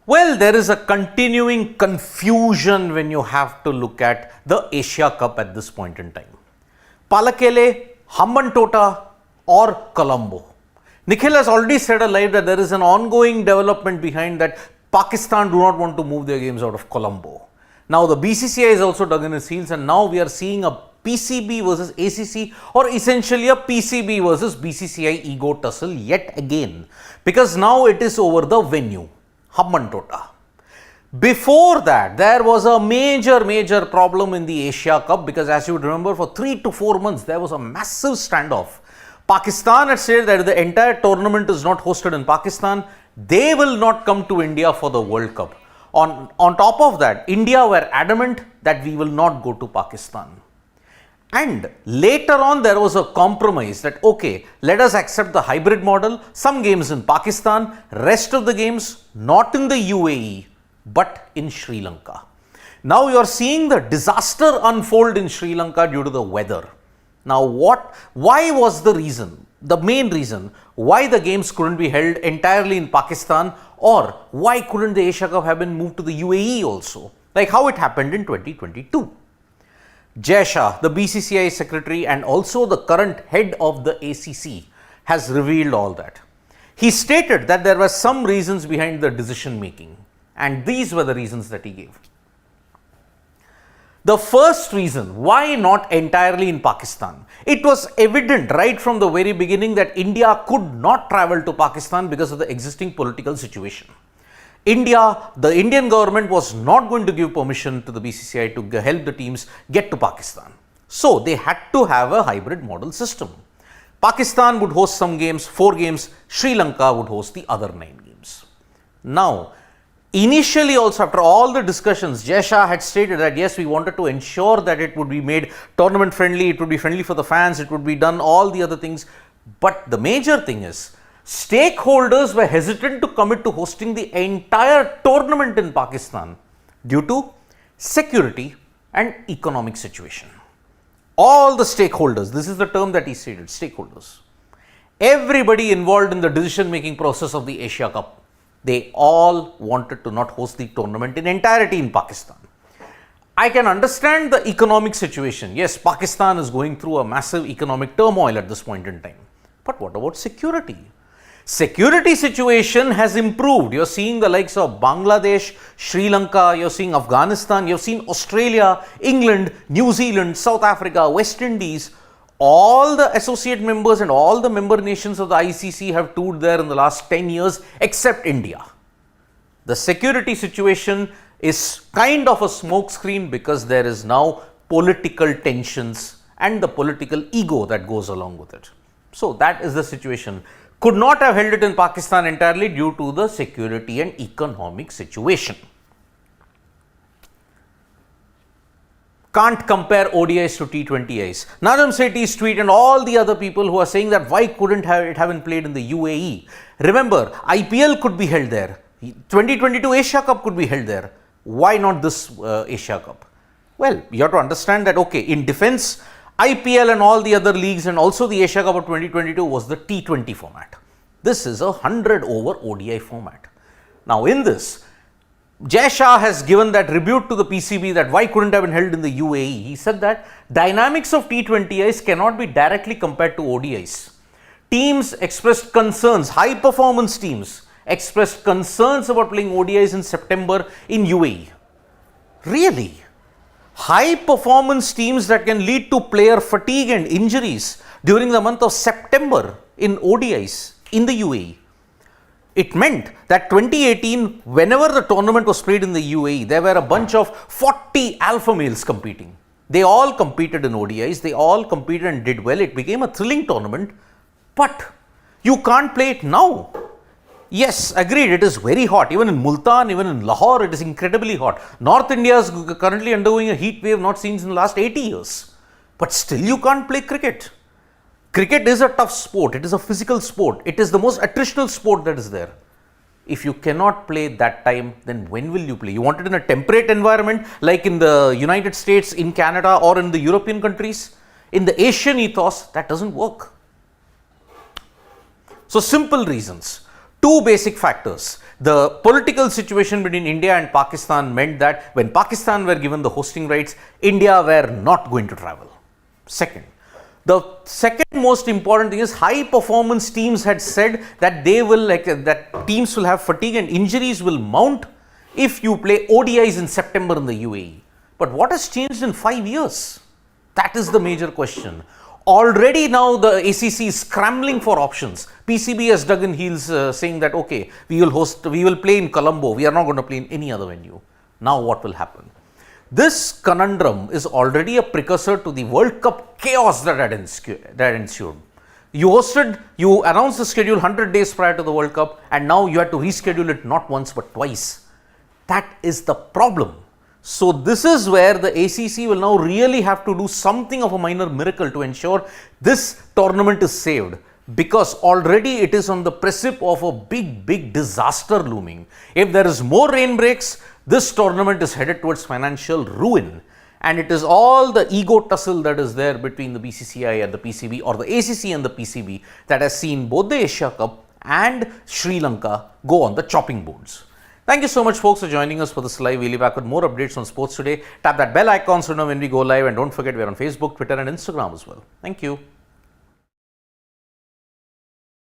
Well, there is a continuing confusion when you have to look at the Asia Cup at this point in time. Palakele, Hambantota or Colombo. Nikhil has already said alive that there is an ongoing development behind that. Pakistan do not want to move their games out of Colombo. Now the BCCI is also dug in its heels, and now we are seeing a PCB versus ACC, or essentially a PCB versus BCCI ego tussle yet again, because now it is over the venue, Hambantota. Before that, there was a major problem in the Asia Cup, because as you would remember, for 3 to 4 months there was a massive standoff. Pakistan had said that if the entire tournament is not hosted in Pakistan, they will not come to India for the World Cup. On top of that, India were adamant that we will not go to Pakistan. And later on, there was a compromise that, okay, let us accept the hybrid model, some games in Pakistan, rest of the games not in the UAE, but in Sri Lanka. Now you are seeing the disaster unfold in Sri Lanka due to the weather. Now why was the reason, the main reason, why the games couldn't be held entirely in Pakistan, or why couldn't the Asia Cup have been moved to the UAE also, like how it happened in 2022? Shah, the BCCI secretary and also the current head of the ACC, has revealed all that. He stated that there were some reasons behind the decision making, and these were the reasons that he gave. The first reason, why not entirely in Pakistan? It was evident right from the very beginning that India could not travel to Pakistan because of the existing political situation. The Indian government was not going to give permission to the BCCI to help the teams get to Pakistan. So they had to have a hybrid model system. Pakistan would host some games, 4 games, Sri Lanka would host the other 9 games. Now, initially also, after all the discussions, Shah had stated that yes, we wanted to ensure that it would be made tournament friendly, it would be friendly for the fans, it would be done all the other things. But the major thing is, stakeholders were hesitant to commit to hosting the entire tournament in Pakistan due to security and economic situation. All the stakeholders, this is the term that he stated, stakeholders, everybody involved in the decision making process of the Asia Cup, they all wanted to not host the tournament in entirety in Pakistan. I can understand the economic situation. Yes, Pakistan is going through a massive economic turmoil at this point in time. But what about security? Security situation has improved. You're seeing the likes of Bangladesh, Sri Lanka, you're seeing Afghanistan, you've seen Australia, England, New Zealand, South Africa, West Indies. All the associate members and all the member nations of the ICC have toured there in the last 10 years except India. The security situation is kind of a smokescreen because there is now political tensions and the political ego that goes along with it. So that is the situation. Could not have held it in Pakistan entirely due to the security and economic situation. Can't compare ODIs to T20Is. Nazam Sethi's tweet and all the other people who are saying that why couldn't it have been played in the UAE. Remember, IPL could be held there. 2022 Asia Cup could be held there. Why not this Asia Cup? Well, you have to understand that, okay, in defense, IPL and all the other leagues and also the Asia Cup of 2022 was the T20 format. This is a 100 over ODI format. Now in this, Shah has given that rebuke to the PCB that why couldn't have been held in the UAE. He said that dynamics of T20Is cannot be directly compared to ODIs. Teams expressed concerns, high performance teams expressed concerns about playing ODIs in September in UAE. Really? High performance teams that can lead to player fatigue and injuries during the month of September in ODIs in the UAE. It meant that 2018, whenever the tournament was played in the UAE, there were a bunch of 40 alpha males competing. They all competed in ODIs, they all competed and did well. It became a thrilling tournament, but you can't play it now. Yes, agreed, it is very hot. Even in Multan, even in Lahore, it is incredibly hot. North India is currently undergoing a heat wave not seen in the last 80 years. But still you can't play cricket. Cricket is a tough sport. It is a physical sport. It is the most attritional sport that is there. If you cannot play that time, then when will you play? You want it in a temperate environment like in the United States, in Canada or in the European countries? In the Asian ethos, that doesn't work. So simple reasons. Two basic factors. the political situation between India and Pakistan meant that when Pakistan were given the hosting rights, India were not going to travel. Second, the second most important thing is high performance teams had said that they will that teams will have fatigue and injuries will mount if you play ODIs in September in the UAE. But what has changed in 5 years? That is the major question. Already now the ACC is scrambling for options. PCB has dug in heels saying that okay, we will play in Colombo, we are not going to play in any other venue. Now what will happen? This conundrum is already a precursor to the World Cup chaos that ensued. You announced the schedule 100 days prior to the World Cup and now you had to reschedule it not once but twice. That is the problem. So this is where the ACC will now really have to do something of a minor miracle to ensure this tournament is saved, because already it is on the precipice of a big disaster looming. If there is more rain breaks, this tournament is headed towards financial ruin, and it is all the ego tussle that is there between the BCCI and the PCB, or the ACC and the PCB, that has seen both the Asia Cup and Sri Lanka go on the chopping boards. Thank you so much, folks, for joining us for this live. We'll be back with more updates on sports today. Tap that bell icon so you know when we go live, and don't forget we're on Facebook, Twitter and Instagram as well. Thank you.